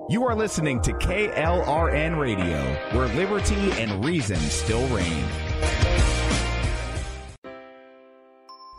You are listening to KLRN Radio, where liberty and reason still reign.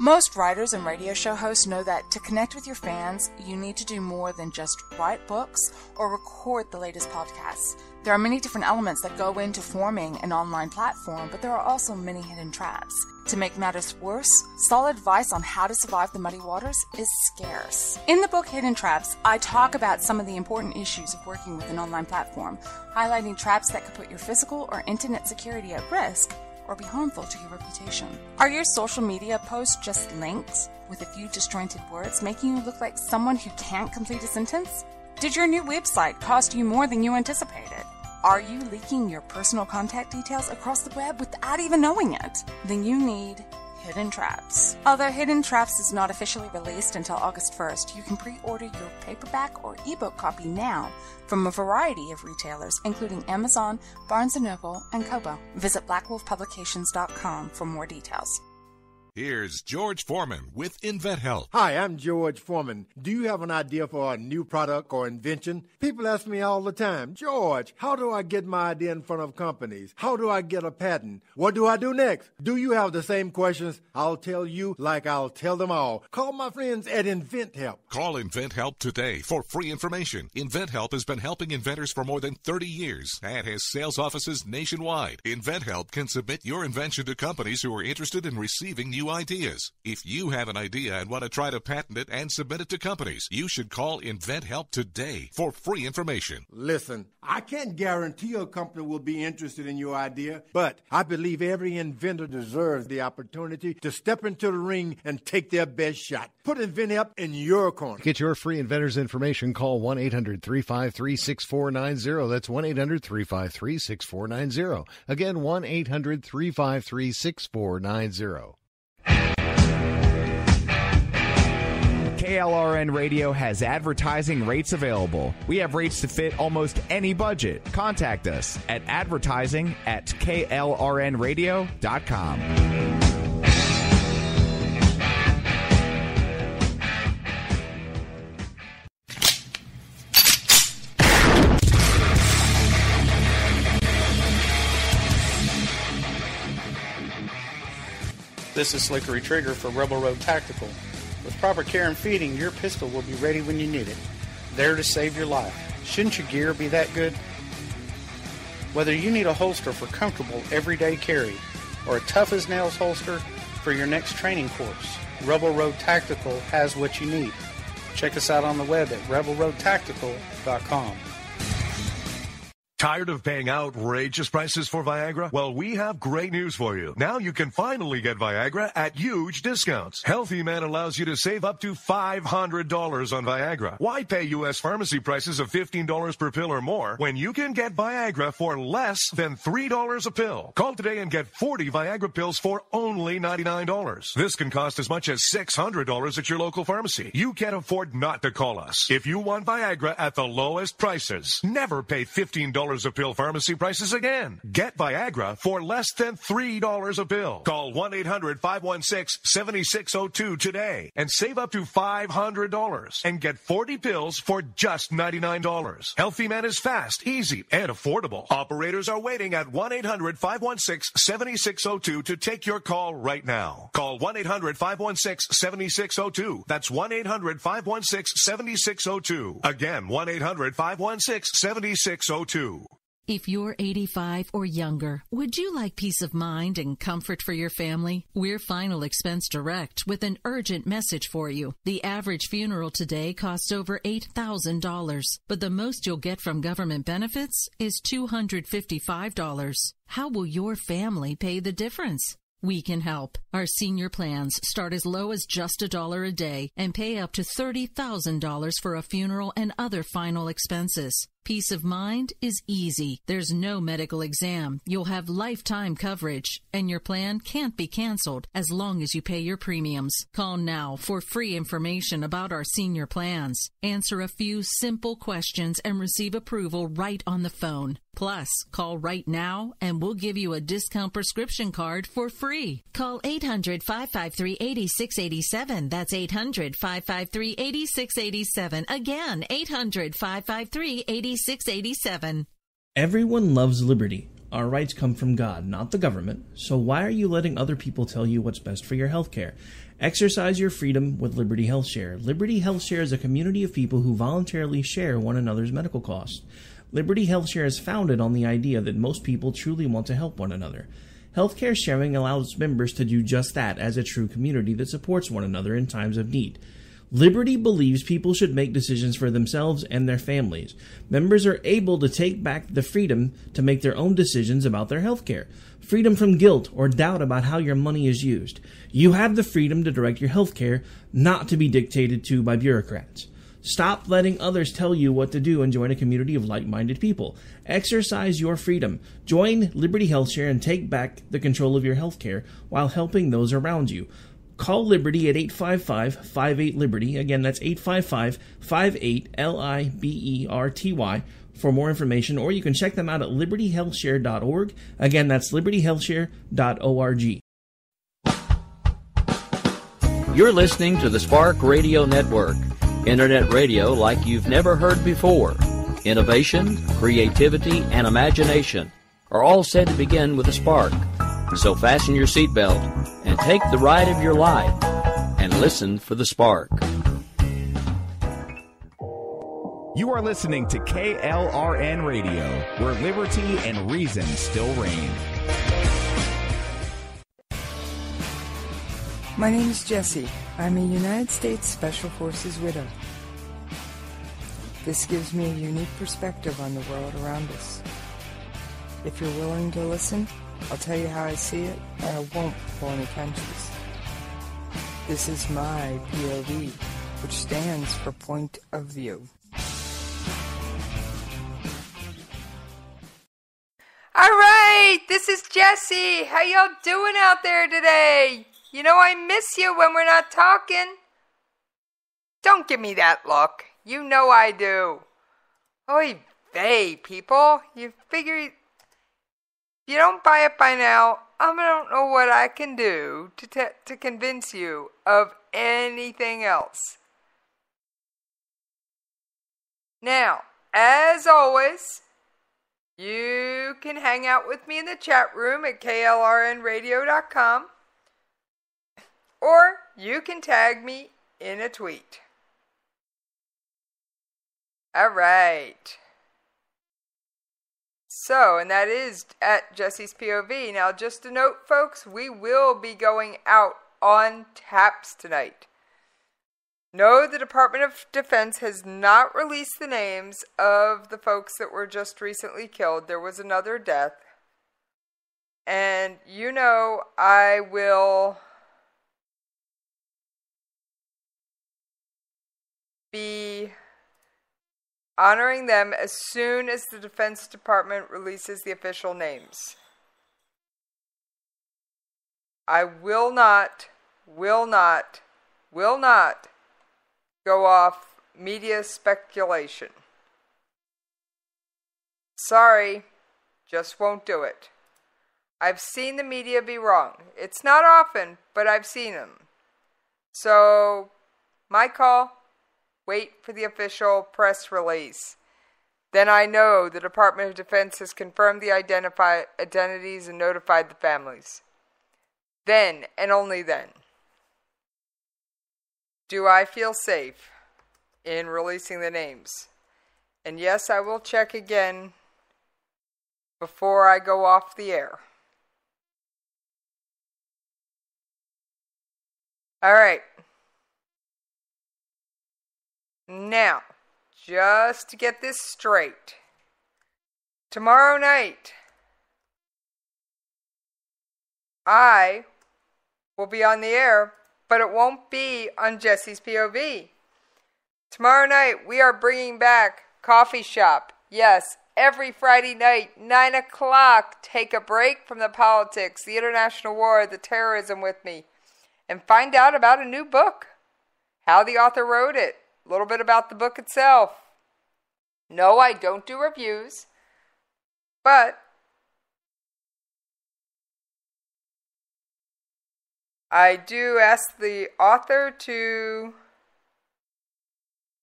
Most writers and radio show hosts know that to connect with your fans, you need to do more than just write books or record the latest podcasts. There are many different elements that go into forming an online platform, but there are also many hidden traps. To make matters worse, solid advice on how to survive the muddy waters is scarce. In the book Hidden Traps, I talk about some of the important issues of working with an online platform, highlighting traps that could put your physical or internet security at risk or be harmful to your reputation. Are your social media posts just links with a few disjointed words, making you look like someone who can't complete a sentence? Did your new website cost you more than you anticipated? Are you leaking your personal contact details across the web without even knowing it? Then you need Hidden Traps. Although Hidden Traps is not officially released until August 1st, you can pre-order your paperback or ebook copy now from a variety of retailers, including Amazon, Barnes & Noble, and Kobo. Visit blackwolfpublications.com for more details. Here's George Foreman with InventHelp. Hi, I'm George Foreman. Do you have an idea for a new product or invention? People ask me all the time, George, how do I get my idea in front of companies? How do I get a patent? What do I do next? Do you have the same questions? I'll tell you like I'll tell them all. Call my friends at InventHelp. Call InventHelp today for free information. InventHelp has been helping inventors for more than 30 years and has sales offices nationwide. InventHelp can submit your invention to companies who are interested in receiving new ideas. If you have an idea and want to try to patent it and submit it to companies, you should call InventHelp today for free information. Listen, I can't guarantee a company will be interested in your idea, but I believe every inventor deserves the opportunity to step into the ring and take their best shot. Put InventHelp in your corner. Get your free inventor's information. Call 1-800-353-6490. That's 1-800-353-6490. Again, 1-800-353-6490. KLRN Radio has advertising rates available. We have rates to fit almost any budget. Contact us at advertising@klrnradio.com. This is Slickery Trigger for Rebel Road Tactical. With proper care and feeding, your pistol will be ready when you need it, there to save your life. Shouldn't your gear be that good? Whether you need a holster for comfortable everyday carry or a tough-as-nails holster for your next training course, Rebel Road Tactical has what you need. Check us out on the web at rebelroadtactical.com. Tired of paying outrageous prices for Viagra? Well, we have great news for you. Now you can finally get Viagra at huge discounts. Healthy Man allows you to save up to $500 on Viagra. Why pay U.S. pharmacy prices of $15 per pill or more when you can get Viagra for less than $3 a pill? Call today and get 40 Viagra pills for only $99. This can cost as much as $600 at your local pharmacy. You can't afford not to call us. If you want Viagra at the lowest prices, never pay $15 a pill pharmacy prices again. Get Viagra for less than $3 a pill. Call 1-800-516-7602 today and save up to $500 and get 40 pills for just $99. Healthy Man is fast, easy, and affordable. Operators are waiting at 1-800-516-7602 to take your call right now. Call 1-800-516-7602. That's 1-800-516-7602. Again, 1-800-516-7602. If you're 85 or younger, would you like peace of mind and comfort for your family? We're Final Expense Direct with an urgent message for you. The average funeral today costs over $8,000, but the most you'll get from government benefits is $255. How will your family pay the difference? We can help. Our senior plans start as low as just $1 a day and pay up to $30,000 for a funeral and other final expenses. Peace of mind is easy. There's no medical exam. You'll have lifetime coverage, and your plan can't be canceled as long as you pay your premiums. Call now for free information about our senior plans. Answer a few simple questions and receive approval right on the phone. Plus, call right now and we'll give you a discount prescription card for free. Call 800-553-8687. That's 800-553-8687. Again, 800-553-8687. 8687. Everyone loves liberty. Our rights come from God, not the government. So why are you letting other people tell you what's best for your health care? Exercise your freedom with Liberty Health Share. Liberty Health Share is a community of people who voluntarily share one another's medical costs. Liberty Health Share is founded on the idea that most people truly want to help one another. Healthcare sharing allows members to do just that as a true community that supports one another in times of need. Liberty believes people should make decisions for themselves and their families. Members are able to take back the freedom to make their own decisions about their health care. Freedom from guilt or doubt about how your money is used. You have the freedom to direct your health care, not to be dictated to by bureaucrats. Stop letting others tell you what to do and join a community of like-minded people. Exercise your freedom. Join Liberty Health Share and take back the control of your health care while helping those around you. Call Liberty at 855-58-LIBERTY. Again, that's 855-58-LIBERTY for more information, or you can check them out at libertyhealthshare.org. Again, that's libertyhealthshare.org. You're listening to the Spark Radio Network, Internet radio like you've never heard before. Innovation, creativity, and imagination are all said to begin with a spark. So fasten your seatbelt and take the ride of your life and listen for the spark. You are listening to KLRN Radio, where liberty and reason still reign. My name is Jessie. I'm a United States Special Forces widow. This gives me a unique perspective on the world around us. If you're willing to listen, I'll tell you how I see it, and I won't pull any punches. This is my POV, which stands for Point of View. All right, this is Jessie. How y'all doing out there today? You know I miss you when we're not talking. Don't give me that look. You know I do. Oy vey, people. You figure if you don't buy it by now, I don't know what I can do to convince you of anything else. Now, as always, you can hang out with me in the chat room at KLRNRadio.com, or you can tag me in a tweet. All right. So, and that is at Jesse's POV. Now, just a note, folks, we will be going out on taps tonight. No, the Department of Defense has not released the names of the folks that were just recently killed. There was another death. And you know I will be honoring them as soon as the Defense Department releases the official names. I will not go off media speculation. Sorry, just won't do it. I've seen the media be wrong. It's not often, but I've seen them. So, my call, wait for the official press release. Then I know the Department of Defense has confirmed the identities and notified the families. Then, and only then, do I feel safe in releasing the names. And yes, I will check again before I go off the air. All right. Now, just to get this straight, tomorrow night, I will be on the air, but it won't be on Jesse's POV. Tomorrow night, we are bringing back Coffee Shop. Yes, every Friday night, 9 o'clock, take a break from the politics, the international war, the terrorism with me, and find out about a new book, how the author wrote it, a little bit about the book itself. No, I don't do reviews, but I do ask the author to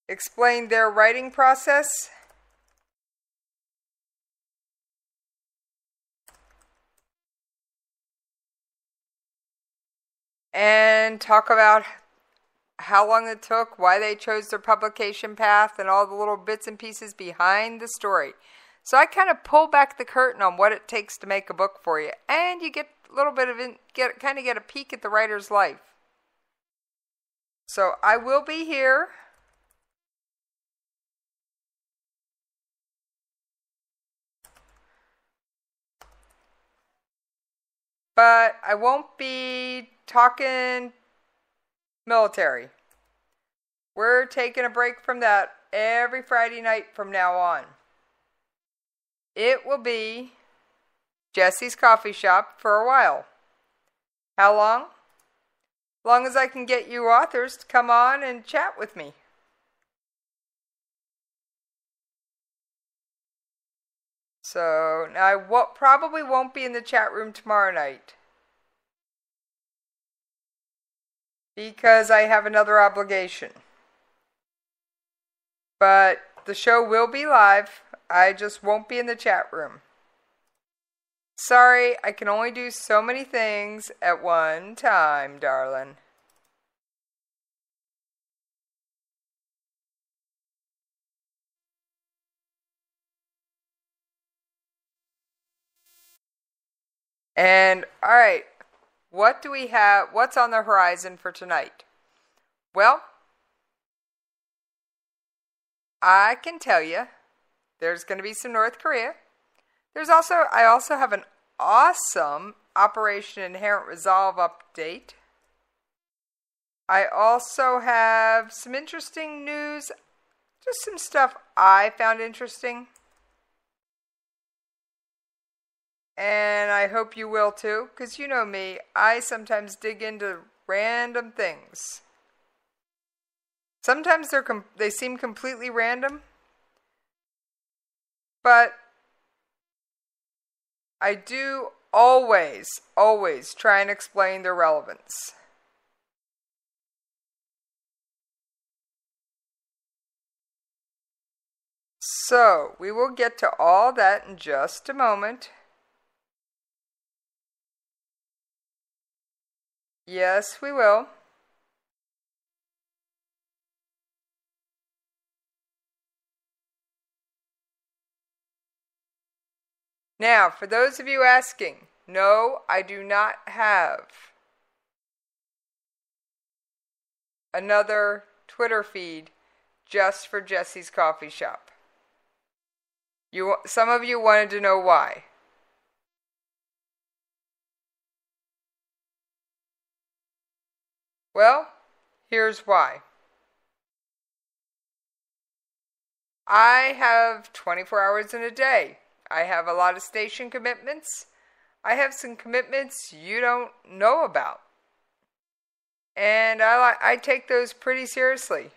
explain their writing process and talk about how long it took, why they chose their publication path, and all the little bits and pieces behind the story. So I kind of pull back the curtain on what it takes to make a book for you, and you get a little bit of get a peek at the writer's life. So I will be here but I won't be talking military. We're taking a break from that every Friday night from now on. It will be Jesse's Coffee Shop for a while. How long? Long as I can get you authors to come on and chat with me. So now I probably won't be in the chat room tomorrow night because I have another obligation. But the show will be live. I just won't be in the chat room. Sorry, I can only do so many things at one time, darling. And, alright, what do we have? What's on the horizon for tonight? Well, I can tell you there's going to be some North Korea. I also have an awesome Operation Inherent Resolve update. I also have some interesting news, just some stuff I found interesting. And I hope you will too, because you know me, I sometimes dig into random things. Sometimes they seem completely random, but I do always try and explain their relevance. So, we will get to all that in just a moment. Yes, we will. Now, for those of you asking, no, I do not have another Twitter feed just for Jesse's Coffee Shop. Some of you wanted to know why. Well, here's why. I have 24 hours in a day. I have a lot of station commitments. I have some commitments you don't know about. And I take those pretty seriously.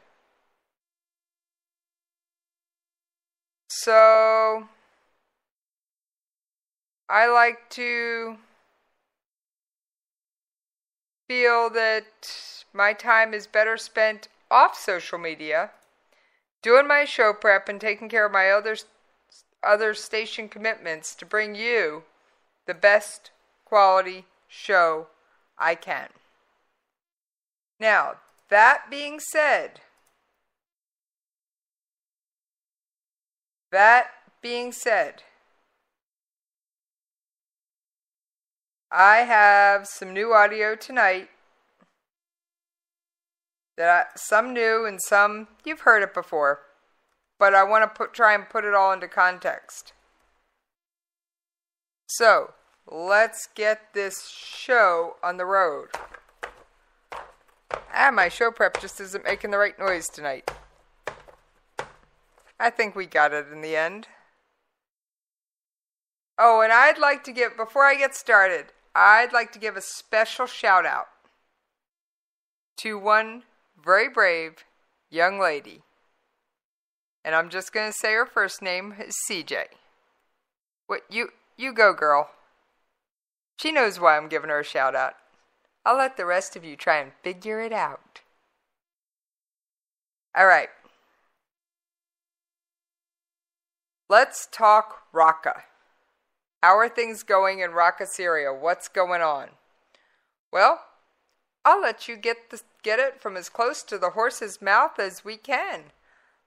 So, I like to feel that my time is better spent off social media, doing my show prep and taking care of my other station commitments to bring you the best quality show I can. Now, that being said, I have some new audio tonight. Some new and some you've heard it before, but I want to try and put it all into context. So, let's get this show on the road. My show prep just isn't making the right noise tonight. I think we got it in the end. Oh, and I'd like to before I get started, I'd like to give a special shout out to one very brave young lady. And I'm just going to say her first name is CJ. What, you go, girl. She knows why I'm giving her a shout out. I'll let the rest of you try and figure it out. Alright. Let's talk Raqqa. How are things going in Raqqa, Syria? What's going on? Well, I'll let you get it from as close to the horse's mouth as we can.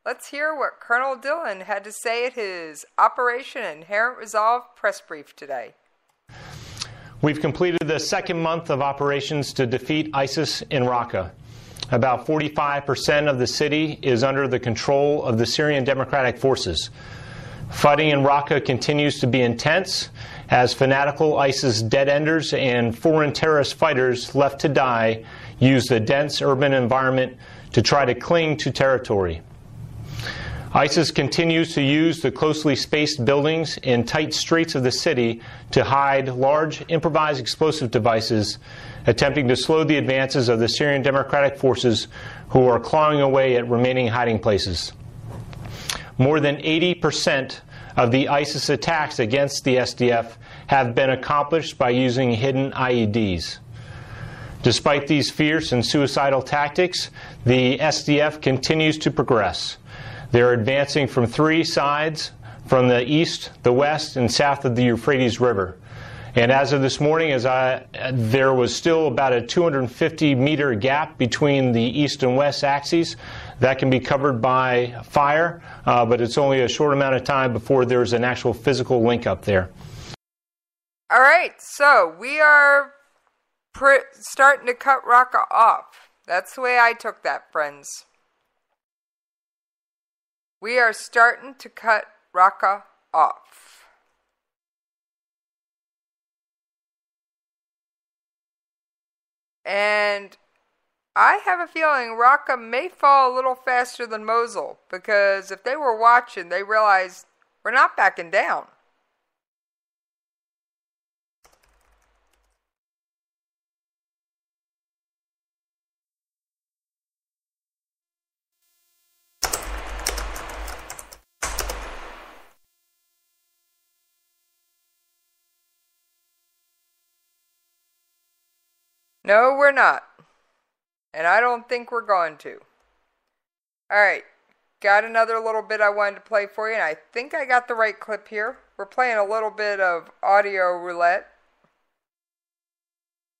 Let's hear what Colonel Dillon had to say at his Operation Inherent Resolve press brief today. We've completed the second month of operations to defeat ISIS in Raqqa. About 45% of the city is under the control of the Syrian Democratic Forces. Fighting in Raqqa continues to be intense as fanatical ISIS dead-enders and foreign terrorist fighters left to die use the dense urban environment to try to cling to territory. ISIS continues to use the closely spaced buildings in tight streets of the city to hide large improvised explosive devices, attempting to slow the advances of the Syrian Democratic Forces who are clawing away at remaining hiding places. More than 80% of the ISIS attacks against the SDF have been accomplished by using hidden IEDs. Despite these fierce and suicidal tactics, the SDF continues to progress. They're advancing from three sides, from the east, the west, and south of the Euphrates River. And as of this morning, there was still about a 250-meter gap between the east and west axes. That can be covered by fire, but it's only a short amount of time before there's an actual physical link up there. All right, so we are starting to cut Raqqa off. That's the way I took that, friends. We are starting to cut Raqqa off. And I have a feeling Raqqa may fall a little faster than Mosul, because if they were watching, they realize we're not backing down. No, we're not. And I don't think we're going to. Alright, got another little bit I wanted to play for you, and I think I got the right clip here. We're playing a little bit of audio roulette.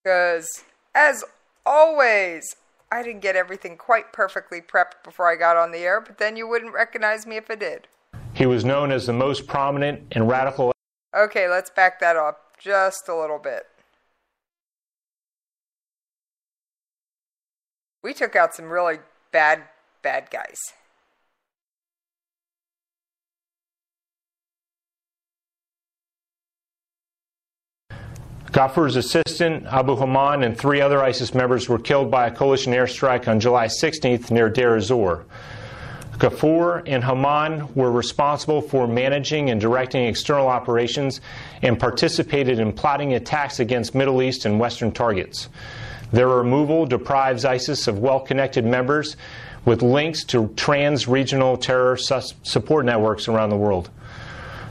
Because, as always, I didn't get everything quite perfectly prepped before I got on the air, but then you wouldn't recognize me if I did. He was known as the most prominent and radical... Okay, let's back that up just a little bit. We took out some really bad guys. Ghaffur's assistant, Abu Haman, and 3 other ISIS members were killed by a coalition airstrike on July 16th near Deir ez-Zor. Ghaffur and Haman were responsible for managing and directing external operations and participated in plotting attacks against Middle East and Western targets. Their removal deprives ISIS of well-connected members with links to trans-regional terror support networks around the world.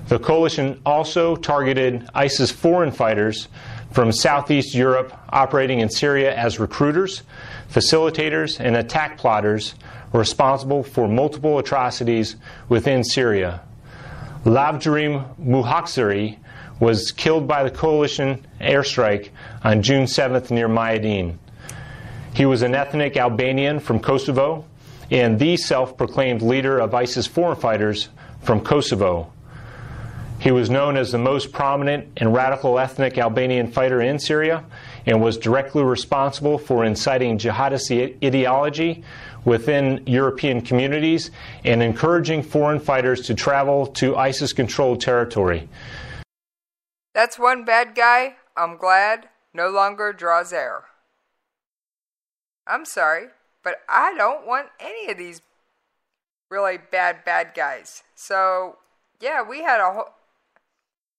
The coalition also targeted ISIS foreign fighters from Southeast Europe operating in Syria as recruiters, facilitators, and attack plotters responsible for multiple atrocities within Syria. Lavdrim Muhaxiri was killed by the coalition airstrike on June 7th near Mayadin. He was an ethnic Albanian from Kosovo and the self-proclaimed leader of ISIS foreign fighters from Kosovo. He was known as the most prominent and radical ethnic Albanian fighter in Syria and was directly responsible for inciting jihadist ideology within European communities and encouraging foreign fighters to travel to ISIS-controlled territory. That's one bad guy, I'm glad, no longer draws air. I'm sorry, but I don't want any of these really bad guys. So, yeah, we had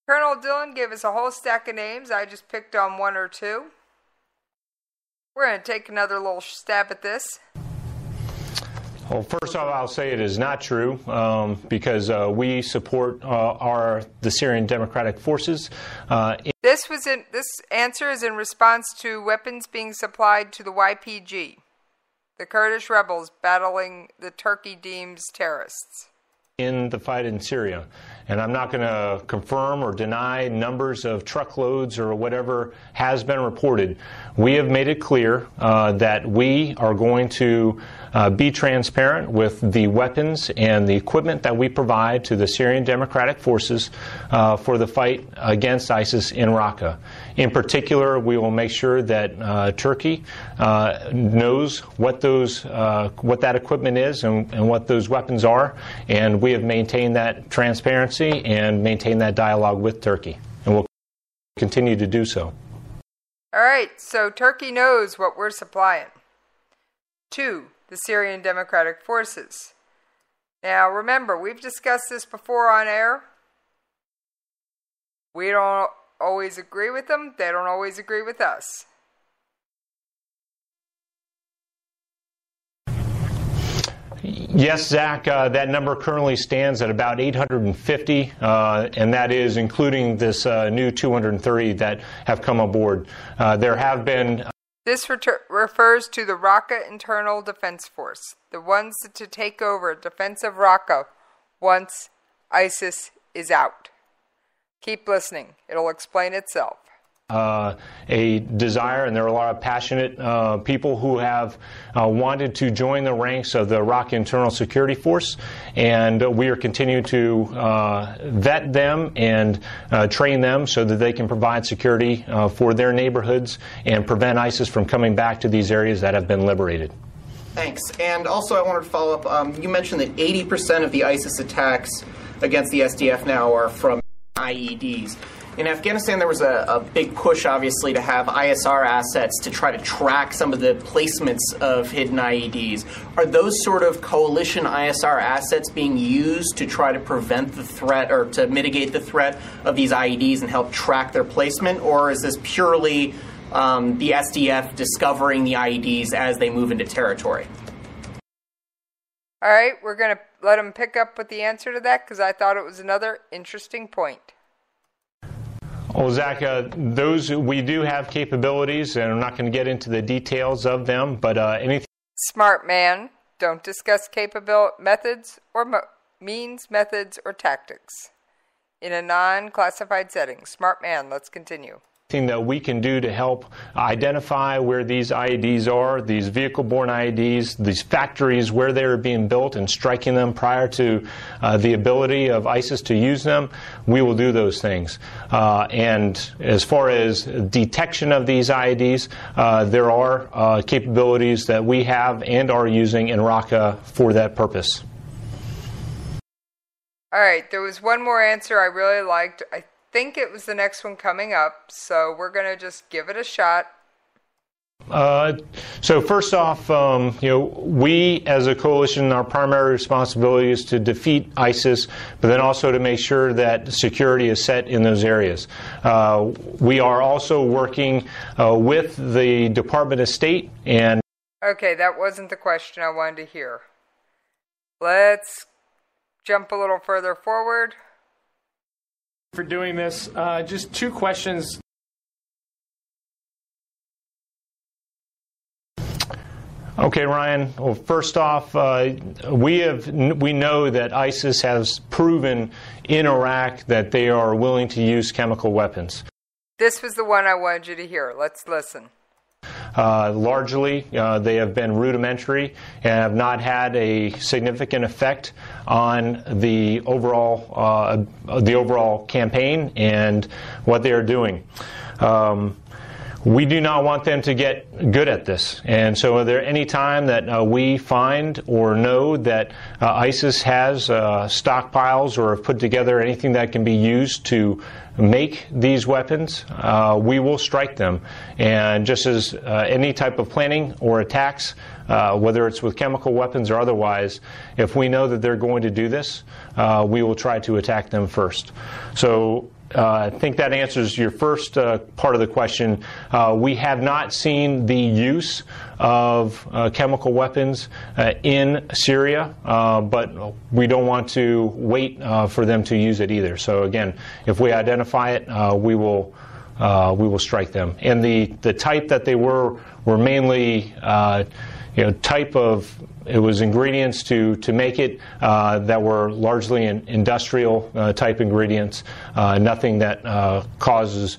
Colonel Dillon gave us a whole stack of names. I just picked on 1 or 2. We're going to take another little stab at this. Well, first off, I'll say it is not true because we support the Syrian Democratic Forces. This answer is in response to weapons being supplied to the YPG, the Kurdish rebels battling the Turkey deems terrorists. in the fight in Syria. And I'm not going to confirm or deny numbers of truckloads or whatever has been reported. We have made it clear that we are going to be transparent with the weapons and the equipment that we provide to the Syrian Democratic Forces for the fight against ISIS in Raqqa. In particular, we will make sure that Turkey knows what that equipment is and what those weapons are, and we have maintained that transparency and maintained that dialogue with Turkey, and we'll continue to do so. All right, so Turkey knows what we're supplying to the Syrian Democratic Forces. Now, remember, we've discussed this before on air. We don't always agree with them. They don't always agree with us. Yes, Zach, that number currently stands at about 850, and that is including this new 230 that have come aboard. There have been... This refers to the Raqqa Internal Defense Force, the ones to take over defense of Raqqa once ISIS is out. Keep listening. It'll explain itself. A desire, and there are a lot of passionate people who have wanted to join the ranks of the Raqqa Internal Security Force, and we are continuing to vet them and train them so that they can provide security for their neighborhoods and prevent ISIS from coming back to these areas that have been liberated. Thanks. And also I wanted to follow up. You mentioned that 80% of the ISIS attacks against the SDF now are from IEDs. In Afghanistan, there was a big push, obviously, to have ISR assets to try to track some of the placements of hidden IEDs. Are those sort of coalition ISR assets being used to try to prevent the threat or to mitigate the threat of these IEDs and help track their placement? Or is this purely the SDF discovering the IEDs as they move into territory? All right, we're going to let him pick up with the answer to that because I thought it was another interesting point. Well, Zach, those we do have capabilities, and I'm not going to get into the details of them, but anything... Smart man, don't discuss methods or means, methods, or tactics in a non-classified setting. Smart man, let's continue. That we can do to help identify where these IEDs are, these vehicle-borne IEDs, these factories where they are being built and striking them prior to the ability of ISIS to use them, we will do those things. And as far as detection of these IEDs, there are capabilities that we have and are using in Raqqa for that purpose. All right, there was one more answer I really liked. I think it was the next one coming up, so we're going to just give it a shot. So first off, we as a coalition, our primary responsibility is to defeat ISIS, but then also to make sure that security is set in those areas. We are also working with the Department of State and... Okay, that wasn't the question I wanted to hear. Let's jump a little further forward. For doing this, just two questions. Okay, Ryan. Well, first off, we know that ISIS has proven in Iraq that they are willing to use chemical weapons. This was the one I wanted you to hear. Let's listen. Largely, they have been rudimentary and have not had a significant effect on the overall campaign and what they are doing. We do not want them to get good at this. And so any time that we find or know that ISIS has stockpiles or have put together anything that can be used to make these weapons, we will strike them. And just as any type of planning or attacks, whether it's with chemical weapons or otherwise, if we know that they're going to do this, we will try to attack them first. So I think that answers your first part of the question. We have not seen the use of chemical weapons in Syria, but we don't want to wait for them to use it either. So again, if we identify it, we will strike them. And the type that they were mainly type of It was ingredients to make it that were largely industrial type ingredients, nothing that causes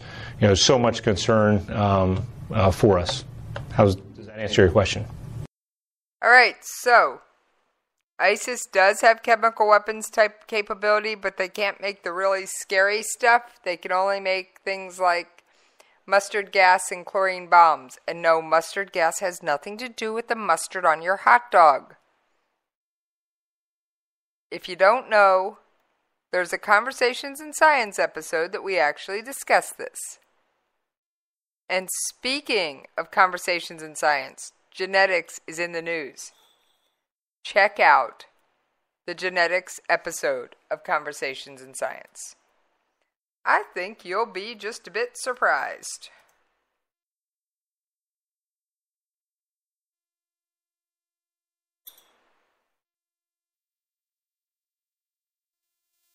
so much concern for us. Does that answer your question? All right, so ISIS does have chemical weapons type capability, but they can't make the really scary stuff. They can only make things like mustard gas and chlorine bombs. And no, mustard gas has nothing to do with the mustard on your hot dog. If you don't know, there's a Conversations in Science episode that we actually discuss this. And speaking of Conversations in Science, genetics is in the news. Check out the genetics episode of Conversations in Science. I think you'll be just a bit surprised.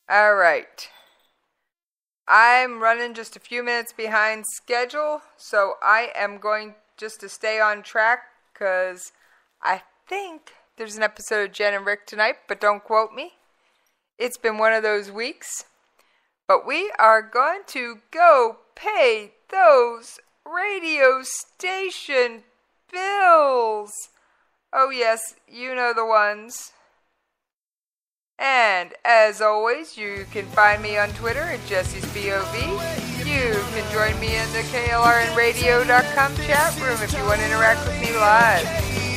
All right. I'm running just a few minutes behind schedule, so I am going just to stay on track because I think there's an episode of Jen and Rick tonight, but don't quote me. It's been one of those weeks. But we are going to go pay those radio station bills. Oh yes, you know the ones. And as always, you can find me on Twitter at Jesse's POV. You can join me in the KLRNRadio.com chat room if you want to interact with me live.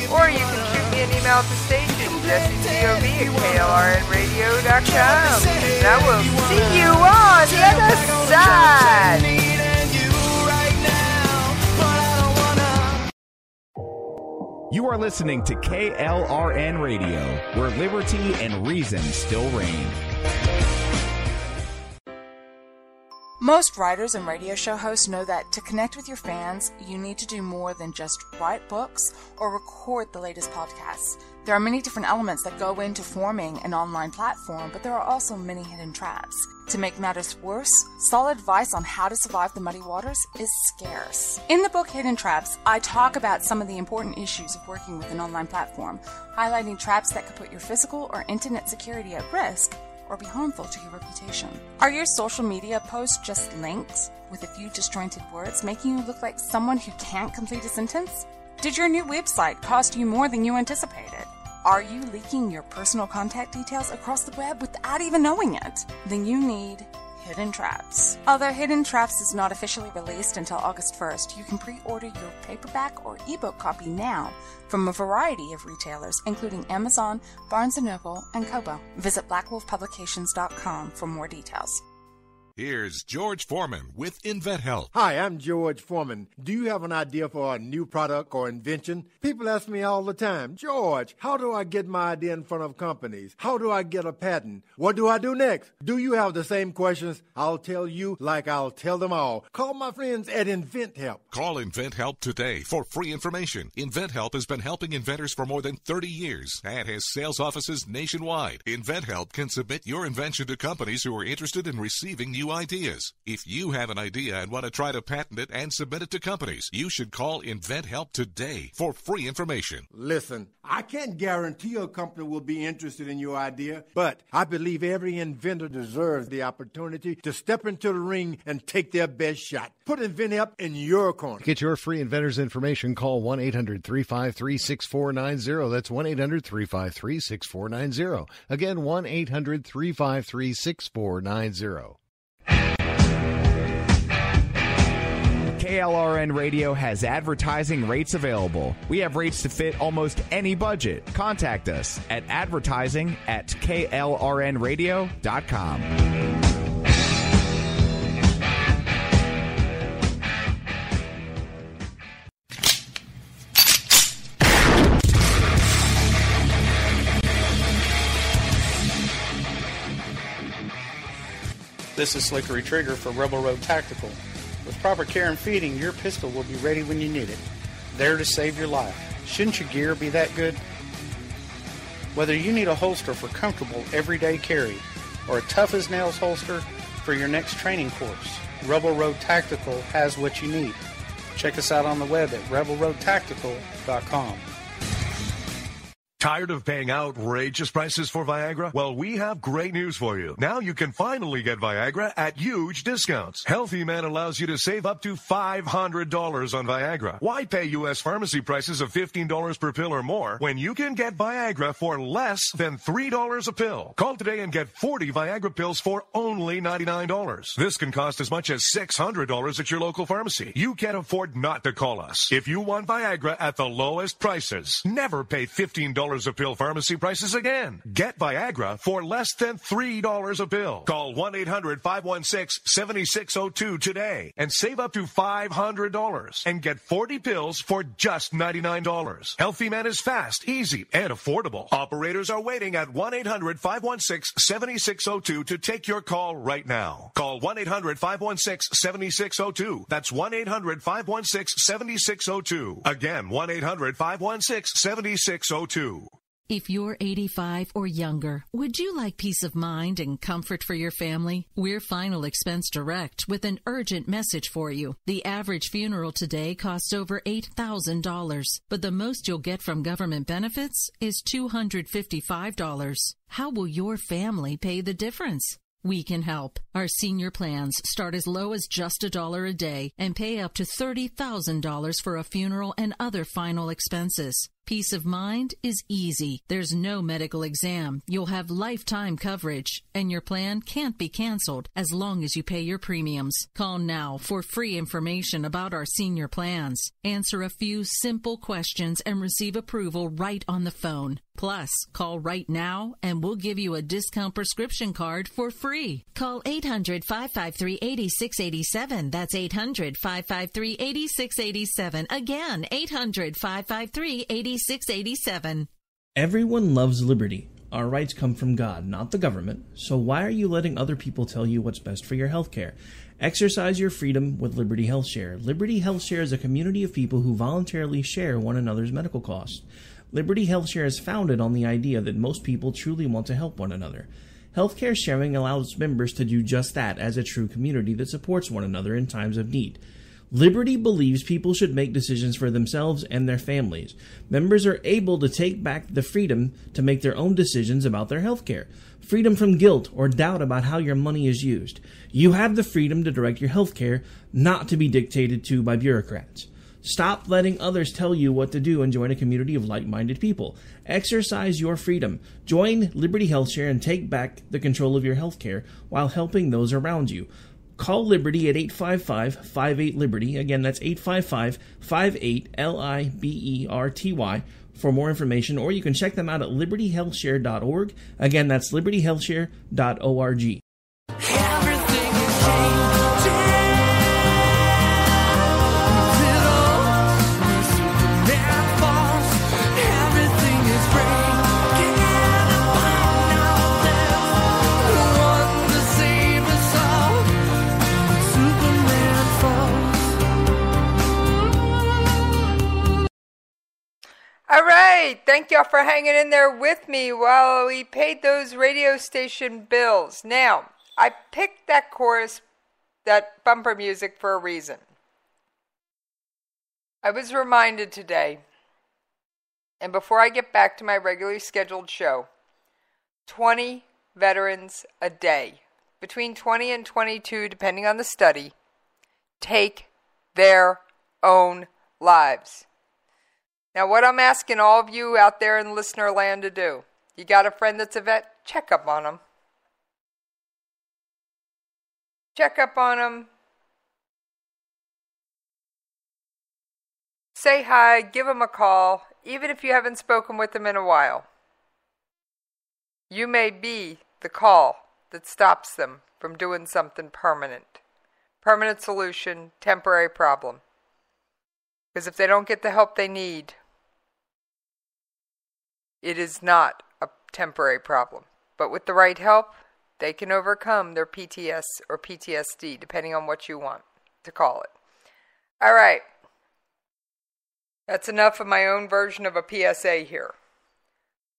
Or you can shoot me an email at the station, Jessie'sPOV at KLRNRadio.com. And I will see you on the other side. You are listening to KLRN Radio, where liberty and reason still reign. Most writers and radio show hosts know that to connect with your fans, you need to do more than just write books or record the latest podcasts. There are many different elements that go into forming an online platform, but there are also many hidden traps. To make matters worse, solid advice on how to survive the muddy waters is scarce. In the book Hidden Traps, I talk about some of the important issues of working with an online platform, highlighting traps that could put your physical or internet security at risk or be harmful to your reputation. Are your social media posts just links with a few disjointed words, making you look like someone who can't complete a sentence? Did your new website cost you more than you anticipated? Are you leaking your personal contact details across the web without even knowing it? Then you need Hidden Traps. Although Hidden Traps is not officially released until August 1st, you can pre-order your paperback or ebook copy now from a variety of retailers, including Amazon, Barnes & Noble, and Kobo. Visit blackwolfpublications.com for more details. Here's George Foreman with InventHelp. Hi, I'm George Foreman. Do you have an idea for a new product or invention? People ask me all the time, George, how do I get my idea in front of companies? How do I get a patent? What do I do next? Do you have the same questions? I'll tell you like I'll tell them all. Call my friends at InventHelp. Call InventHelp today for free information. InventHelp has been helping inventors for more than 30 years and has sales offices nationwide. InventHelp can submit your invention to companies who are interested in receiving new ideas. If you have an idea and want to try to patent it and submit it to companies, you should call InventHelp today for free information. Listen, I can't guarantee a company will be interested in your idea, but I believe every inventor deserves the opportunity to step into the ring and take their best shot. Put InventHelp in your corner. Get your free inventor's information. Call 1-800-353-6490. That's 1-800-353-6490. Again, 1-800-353-6490. KLRN Radio has advertising rates available. We have rates to fit almost any budget. Contact us at advertising@klrnradio.com. This is Slickery Trigger for Rebel Road Tactical. With proper care and feeding, your pistol will be ready when you need it, there to save your life. Shouldn't your gear be that good? Whether you need a holster for comfortable everyday carry or a tough-as-nails holster for your next training course, Rebel Road Tactical has what you need. Check us out on the web at rebelroadtactical.com. Tired of paying outrageous prices for Viagra? Well, we have great news for you. Now you can finally get Viagra at huge discounts. Healthy Man allows you to save up to $500 on Viagra. Why pay U.S. pharmacy prices of $15 per pill or more when you can get Viagra for less than $3 a pill? Call today and get 40 Viagra pills for only $99. This can cost as much as $600 at your local pharmacy. You can't afford not to call us. If you want Viagra at the lowest prices, never pay $15 a pill pharmacy prices again. Get Viagra for less than $3 a pill. Call 1-800-516-7602 today and save up to $500 and get 40 pills for just $99. Healthy Man is fast, easy, and affordable. Operators are waiting at 1-800-516-7602 to take your call right now. Call 1-800-516-7602. That's 1-800-516-7602. Again, 1-800-516-7602. If you're 85 or younger, would you like peace of mind and comfort for your family? We're Final Expense Direct with an urgent message for you. The average funeral today costs over $8,000, but the most you'll get from government benefits is $255. How will your family pay the difference? We can help. Our senior plans start as low as just $1 a day and pay up to $30,000 for a funeral and other final expenses. Peace of mind is easy. There's no medical exam. You'll have lifetime coverage, and your plan can't be canceled as long as you pay your premiums. Call now for free information about our senior plans. Answer a few simple questions and receive approval right on the phone. Plus, call right now and we'll give you a discount prescription card for free. Call 800-553-8687. That's 800-553-8687. Again, 800-553-8687. Everyone loves liberty. Our rights come from God, not the government. So why are you letting other people tell you what's best for your health care? Exercise your freedom with Liberty Health Share. Liberty Health Share is a community of people who voluntarily share one another's medical costs. Liberty Health Share is founded on the idea that most people truly want to help one another. Healthcare sharing allows members to do just that as a true community that supports one another in times of need. Liberty believes people should make decisions for themselves and their families. Members are able to take back the freedom to make their own decisions about their health care. Freedom from guilt or doubt about how your money is used. You have the freedom to direct your health care, not to be dictated to by bureaucrats. Stop letting others tell you what to do and join a community of like-minded people. Exercise your freedom. Join Liberty Health Share and take back the control of your health care while helping those around you. Call Liberty at 855-58-LIBERTY. Again, that's 855-58-LIBERTY for more information, or you can check them out at libertyhealthshare.org. Again, that's libertyhealthshare.org. Everything is changing. All right, thank y'all for hanging in there with me while we paid those radio station bills. Now, I picked that chorus, that bumper music, for a reason. I was reminded today, and before I get back to my regularly scheduled show, 20 veterans a day, between 20 and 22, depending on the study, take their own lives. Now, what I'm asking all of you out there in listener land to do, you got a friend that's a vet? Check up on them. Check up on them. Say hi, give them a call, even if you haven't spoken with them in a while. You may be the call that stops them from doing something permanent. Permanent solution, temporary problem. Because if they don't get the help they need, it is not a temporary problem. But with the right help, they can overcome their PTS or PTSD, depending on what you want to call it. All right. That's enough of my own version of a PSA here.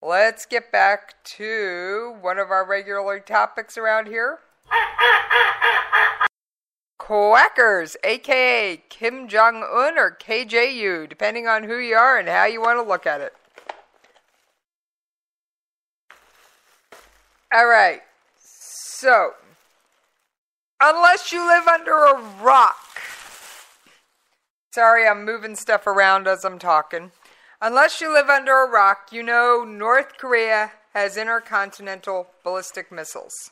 Let's get back to one of our regular topics around here. Quackers, a.k.a. Kim Jong-un or KJU, depending on who you are and how you want to look at it. All right. So, unless you live under a rock. Sorry, I'm moving stuff around as I'm talking. Unless you live under a rock, you know North Korea has intercontinental ballistic missiles.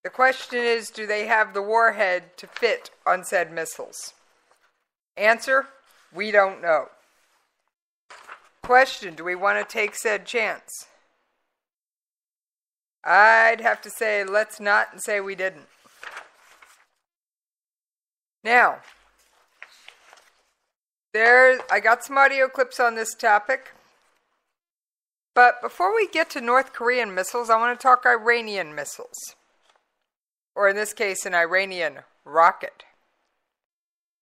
The question is, do they have the warhead to fit on said missiles? Answer, we don't know. Question, do we want to take said chance? I'd have to say let's not and say we didn't. Now, I got some audio clips on this topic. But before we get to North Korean missiles, I want to talk Iranian missiles. Or in this case, an Iranian rocket.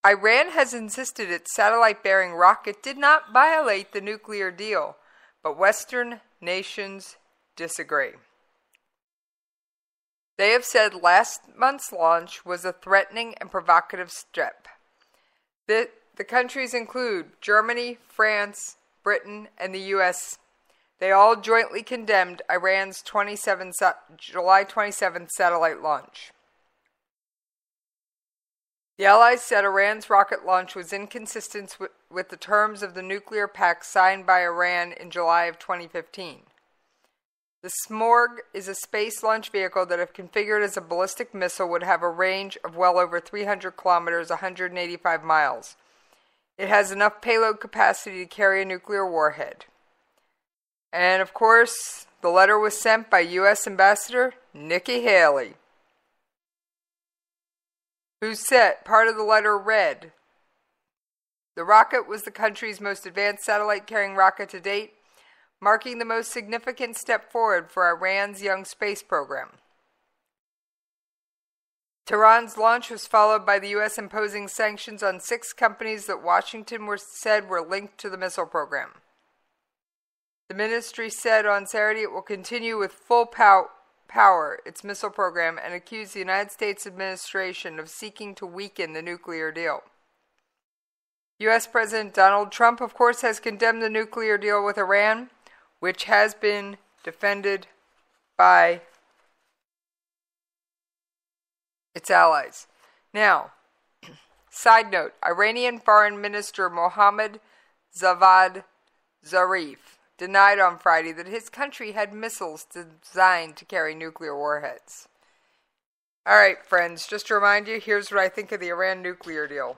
Iran has insisted its satellite-bearing rocket did not violate the nuclear deal, but Western nations disagree. They have said last month's launch was a threatening and provocative step. The countries include Germany, France, Britain, and the U.S. They all jointly condemned Iran's July 27th satellite launch. The Allies said Iran's rocket launch was inconsistent with the terms of the nuclear pact signed by Iran in July of 2015. The Smorg is a space launch vehicle that, if configured as a ballistic missile, would have a range of well over 300 kilometers, 185 miles. It has enough payload capacity to carry a nuclear warhead. And, of course, the letter was sent by U.S. Ambassador Nikki Haley, who said, part of the letter read, "The rocket was the country's most advanced satellite-carrying rocket to date, marking the most significant step forward for Iran's young space program." Tehran's launch was followed by the U.S. imposing sanctions on 6 companies that Washington said were linked to the missile program. The ministry said on Saturday it will continue with full power its missile program and accused the United States administration of seeking to weaken the nuclear deal. U.S. President Donald Trump, of course, has condemned the nuclear deal with Iran, which has been defended by its allies. Now, side note, Iranian Foreign Minister Mohammad Javad Zarif denied on Friday that his country had missiles designed to carry nuclear warheads. All right, friends, just to remind you, here's what I think of the Iran nuclear deal.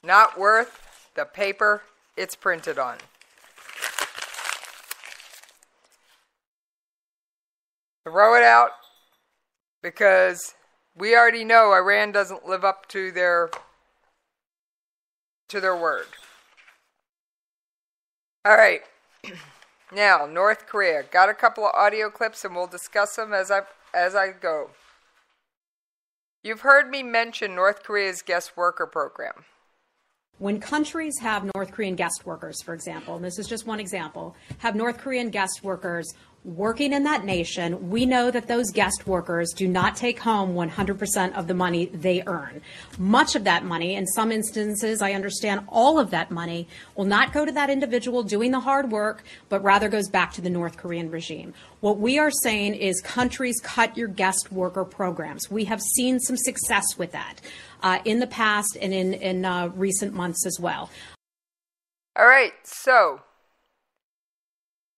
Not worth the paper it's printed on. Throw it out, because we already know Iran doesn't live up to their word. All right. Now, North Korea. Got a couple of audio clips, and we'll discuss them as I go. You've heard me mention North Korea's guest worker program. When countries have North Korean guest workers, for example, and this is just one example, have North Korean guest workers working in that nation, we know that those guest workers do not take home 100% of the money they earn. Much of that money, in some instances, I understand all of that money, will not go to that individual doing the hard work, but rather goes back to the North Korean regime. What we are saying is countries cut your guest worker programs. We have seen some success with that in the past and in recent months as well. All right, so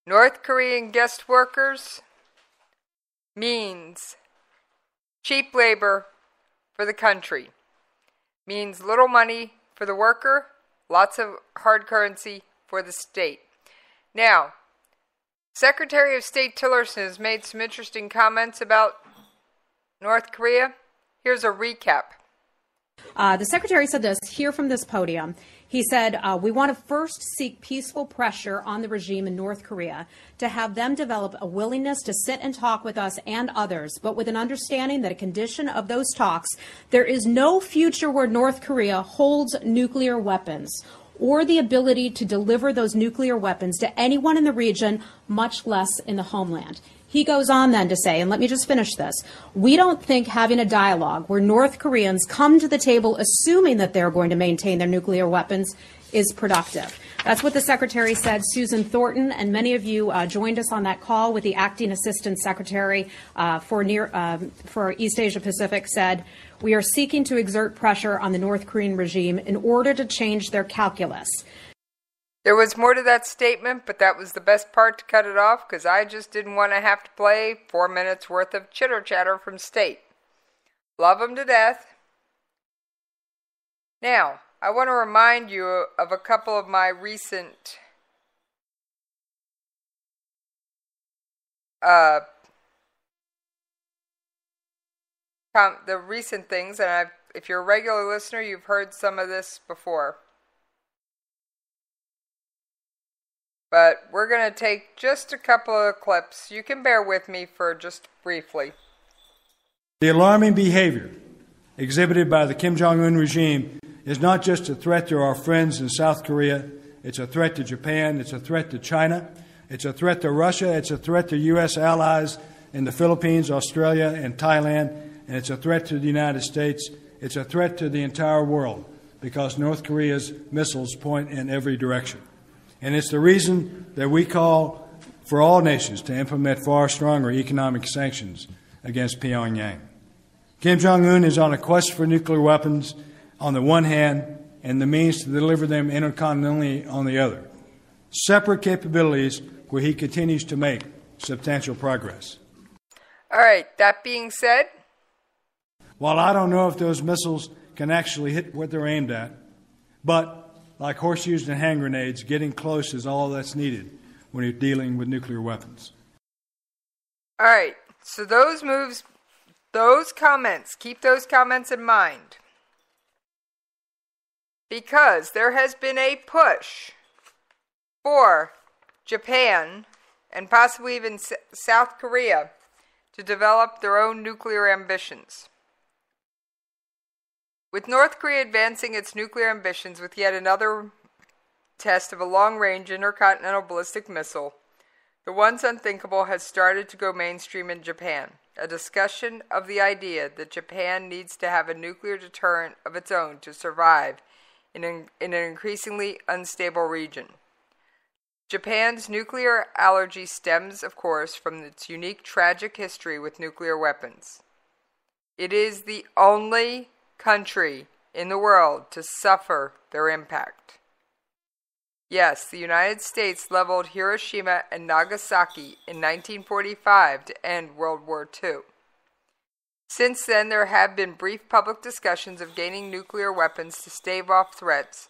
North Korean guest workers means cheap labor for the country, means little money for the worker, lots of hard currency for the state. Now, Secretary of State Tillerson has made some interesting comments about North Korea. Here's a recap. The Secretary said this here from this podium. He said, we want to first seek peaceful pressure on the regime in North Korea to have them develop a willingness to sit and talk with us and others, but with an understanding that a condition of those talks, there is no future where North Korea holds nuclear weapons or the ability to deliver those nuclear weapons to anyone in the region, much less in the homeland. He goes on then to say, and let me just finish this, we don't think having a dialogue where North Koreans come to the table assuming that they're going to maintain their nuclear weapons is productive. That's what the Secretary said. Susan Thornton and many of you joined us on that call with the Acting Assistant Secretary for East Asia Pacific said, "We are seeking to exert pressure on the North Korean regime in order to change their calculus." There was more to that statement, but that was the best part to cut it off because I just didn't want to have to play 4 minutes worth of chitter-chatter from State. Love them to death. Now, I want to remind you of a couple of my recent recent things, and if you're a regular listener, you've heard some of this before. But we're going to take just a couple of clips. You can bear with me for just briefly. The alarming behavior exhibited by the Kim Jong-un regime is not just a threat to our friends in South Korea. It's a threat to Japan. It's a threat to China. It's a threat to Russia. It's a threat to U.S. allies in the Philippines, Australia, and Thailand. And it's a threat to the United States. It's a threat to the entire world because North Korea's missiles point in every direction. And it's the reason that we call for all nations to implement far stronger economic sanctions against Pyongyang. Kim Jong-un is on a quest for nuclear weapons on the one hand and the means to deliver them intercontinentally on the other. Separate capabilities where he continues to make substantial progress. All right, that being said, while I don't know if those missiles can actually hit what they're aimed at, but like horseshoes and hand grenades, getting close is all that's needed when you're dealing with nuclear weapons. All right, so those moves, those comments, keep those comments in mind. Because there has been a push for Japan and possibly even South Korea to develop their own nuclear ambitions. With North Korea advancing its nuclear ambitions with yet another test of a long-range intercontinental ballistic missile, the once unthinkable has started to go mainstream in Japan. A discussion of the idea that Japan needs to have a nuclear deterrent of its own to survive in an increasingly unstable region. Japan's nuclear allergy stems, of course, from its unique tragic history with nuclear weapons. It is the only country in the world to suffer their impact. Yes, the United States leveled Hiroshima and Nagasaki in 1945 to end World War II. Since then, there have been brief public discussions of gaining nuclear weapons to stave off threats,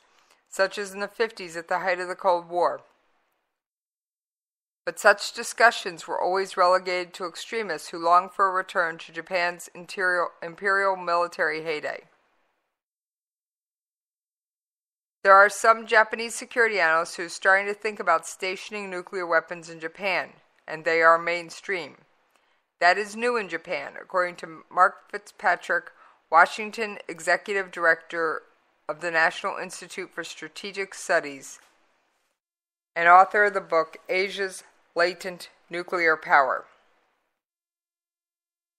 such as in the 50s at the height of the Cold War. But such discussions were always relegated to extremists who longed for a return to Japan's imperial military heyday. There are some Japanese security analysts who are starting to think about stationing nuclear weapons in Japan, and they are mainstream. That is new in Japan, according to Mark Fitzpatrick, Washington Executive Director of the National Institute for Strategic Studies, and author of the book Asia's Latent Nuclear Power.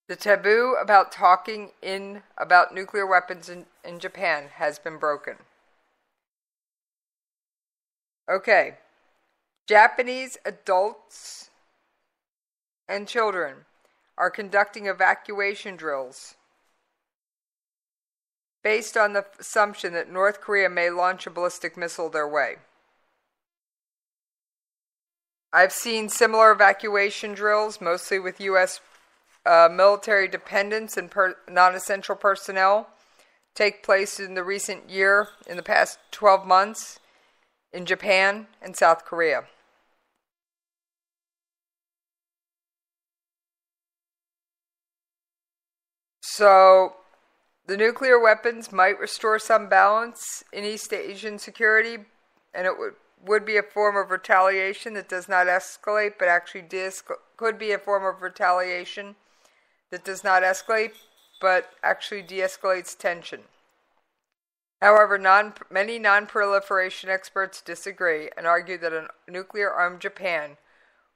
The taboo about talking about nuclear weapons in Japan has been broken. Okay, Japanese adults and children are conducting evacuation drills based on the assumption that North Korea may launch a ballistic missile their way. I've seen similar evacuation drills, mostly with U.S. Military dependents and non-essential personnel, take place in the recent year, in the past 12 months, in Japan and South Korea. So, the nuclear weapons might restore some balance in East Asian security, and it would be a form of retaliation that does not escalate, but actually could be a form of retaliation that does not escalate, but actually de-escalates tension. However, many non-proliferation experts disagree and argue that a nuclear-armed Japan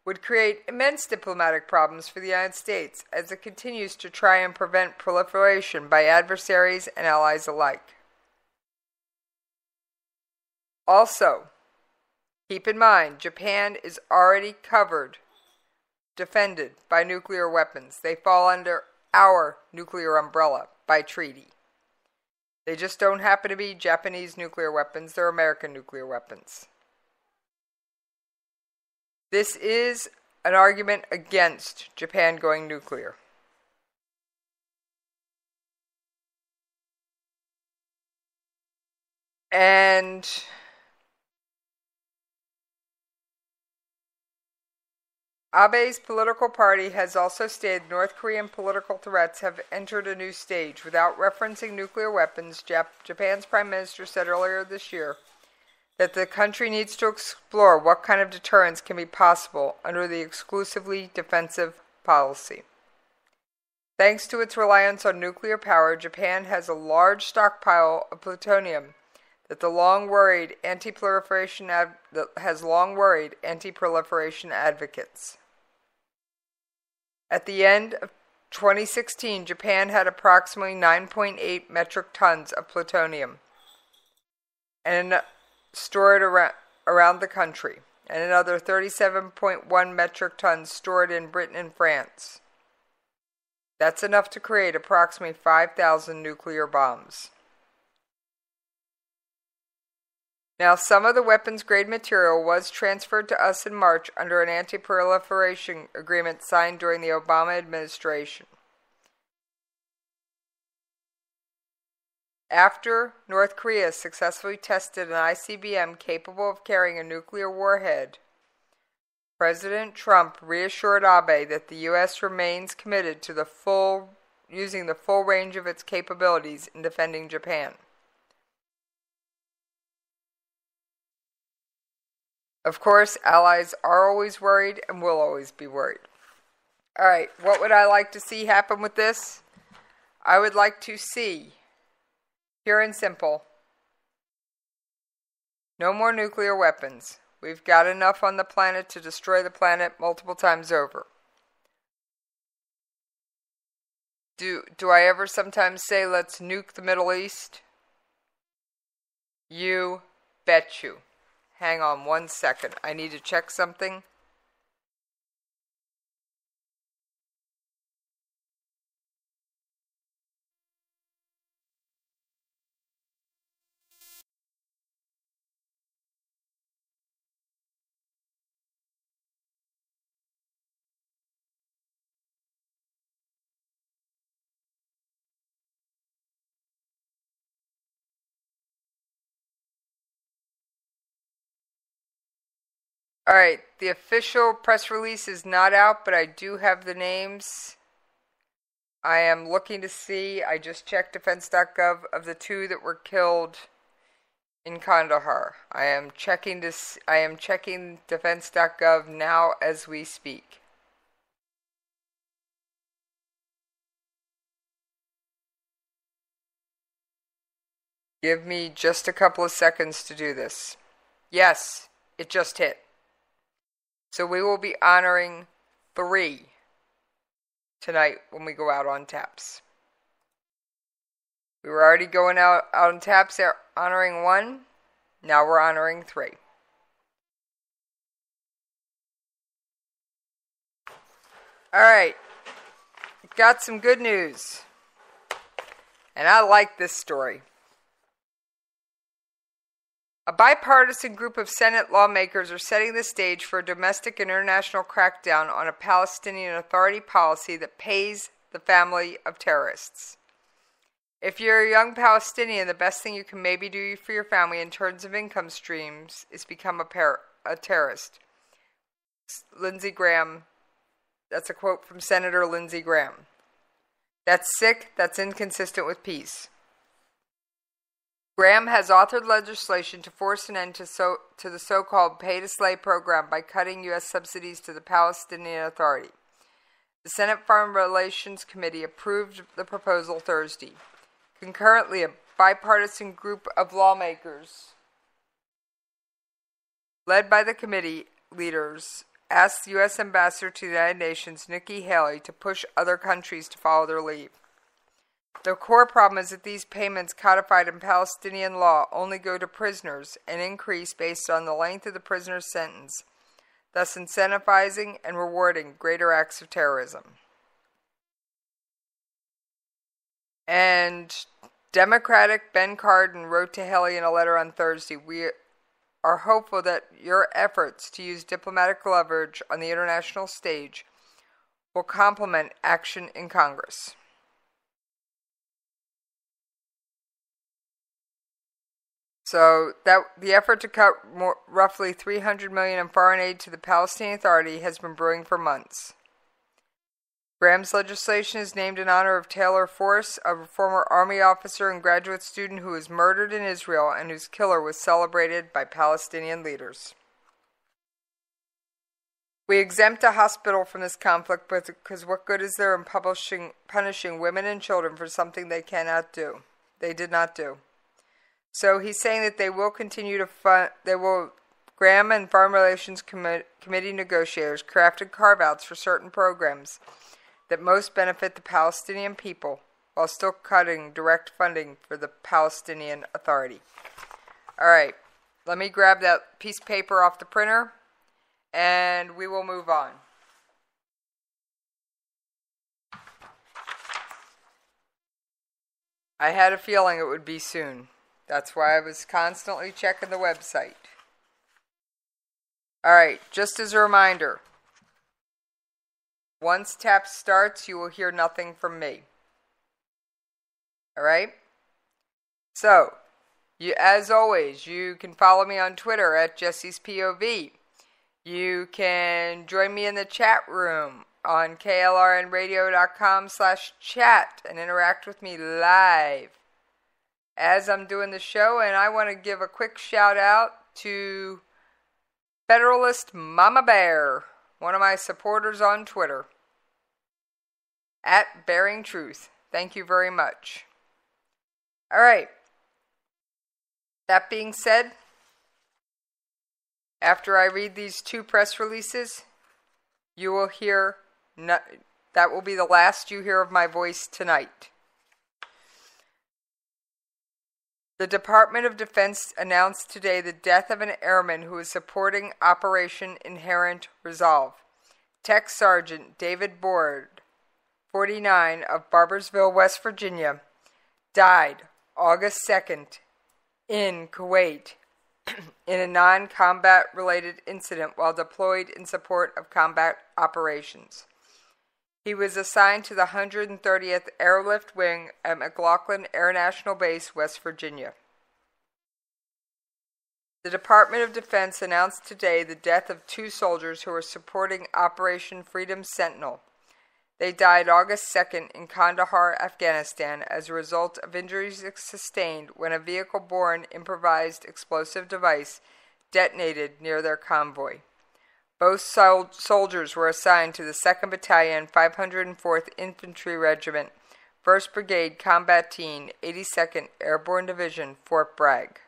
would create immense diplomatic problems for the United States as it continues to try and prevent proliferation by adversaries and allies alike. Also, Keep in mind, Japan is already defended by nuclear weapons. They fall under our nuclear umbrella by treaty. They just don't happen to be Japanese nuclear weapons, they're American nuclear weapons. This is an argument against Japan going nuclear. And Abe's political party has also stated North Korean political threats have entered a new stage. Without referencing nuclear weapons, Japan's prime minister said earlier this year that the country needs to explore what kind of deterrence can be possible under the exclusively defensive policy. Thanks to its reliance on nuclear power, Japan has a large stockpile of plutonium that has long worried anti-proliferation advocates. At the end of 2016, Japan had approximately 9.8 metric tons of plutonium and stored around the country, and another 37.1 metric tons stored in Britain and France. That's enough to create approximately 5,000 nuclear bombs. Now, some of the weapons-grade material was transferred to us in March under an anti-proliferation agreement signed during the Obama administration. After North Korea successfully tested an ICBM capable of carrying a nuclear warhead, President Trump reassured Abe that the U.S. remains committed to using the full range of its capabilities in defending Japan. Of course, allies are always worried and will always be worried. All right, what would I like to see happen with this? I would like to see, pure and simple, no more nuclear weapons. We've got enough on the planet to destroy the planet multiple times over. Do I ever sometimes say, let's nuke the Middle East? You bet you. Hang on one second. I need to check something. All right, the official press release is not out, but I do have the names. I am looking to see, I just checked defense.gov, of the 2 that were killed in Kandahar. I am checking defense.gov now as we speak. Give me just a couple of seconds to do this. Yes, it just hit. So we will be honoring 3 tonight when we go out on taps. We were already going out on taps honoring 1. Now we're honoring 3. All right. Got some good news. And I like this story. A bipartisan group of Senate lawmakers are setting the stage for a domestic and international crackdown on a Palestinian Authority policy that pays the family of terrorists. If you're a young Palestinian, the best thing you can maybe do for your family in terms of income streams is become a terrorist. Lindsey Graham, that's a quote from Senator Lindsey Graham. That's sick, that's inconsistent with peace. Graham has authored legislation to force an end to the so-called pay-to-slay program by cutting U.S. subsidies to the Palestinian Authority. The Senate Foreign Relations Committee approved the proposal Thursday. Concurrently, a bipartisan group of lawmakers, led by the committee leaders, asked U.S. Ambassador to the United Nations, Nikki Haley, to push other countries to follow their lead. The core problem is that these payments codified in Palestinian law only go to prisoners and increase based on the length of the prisoner's sentence, thus incentivizing and rewarding greater acts of terrorism. And Democratic Ben Cardin wrote to Haley in a letter on Thursday, "We are hopeful that your efforts to use diplomatic leverage on the international stage will complement action in Congress." So that the effort to cut roughly $300 million in foreign aid to the Palestinian Authority has been brewing for months. Graham's legislation is named in honor of Taylor Force, a former Army officer and graduate student who was murdered in Israel and whose killer was celebrated by Palestinian leaders. We exempt a hospital from this conflict because what good is there in punishing women and children for something they cannot do? They did not do. So he's saying that they will continue to fund, Graham and Foreign Relations Committee negotiators crafted carve-outs for certain programs that most benefit the Palestinian people while still cutting direct funding for the Palestinian Authority. All right, let me grab that piece of paper off the printer and we will move on. I had a feeling it would be soon. That's why I was constantly checking the website. Alright, just as a reminder, once TAP starts, you will hear nothing from me. Alright? So, as always, you can follow me on Twitter at Jesse's POV. You can join me in the chat room on KLRNradio.com/chat and interact with me live as I'm doing the show. And I want to give a quick shout out to Federalist Mama Bear, one of my supporters on Twitter, at Bearing Truth. Thank you very much. All right. That being said, after I read these two press releases, you will hear, that will be the last you hear of my voice tonight. The Department of Defense announced today the death of an airman who was supporting Operation Inherent Resolve. Tech Sergeant David Board, 49, of Barboursville, West Virginia, died August 2nd in Kuwait in a non-combat related incident while deployed in support of combat operations. He was assigned to the 130th Airlift Wing at McLaughlin Air National Base, West Virginia. The Department of Defense announced today the death of 2 soldiers who were supporting Operation Freedom Sentinel. They died August 2nd in Kandahar, Afghanistan, as a result of injuries sustained when a vehicle-borne improvised explosive device detonated near their convoy. Both soldiers were assigned to the 2nd Battalion, 504th Infantry Regiment, 1st Brigade Combat Team, 82nd Airborne Division, Fort Bragg.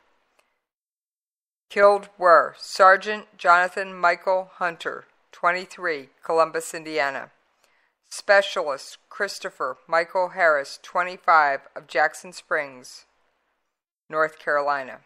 Killed were Sergeant Jonathan Michael Hunter, 23, Columbus, Indiana. Specialist Christopher Michael Harris, 25, of Jackson Springs, North Carolina.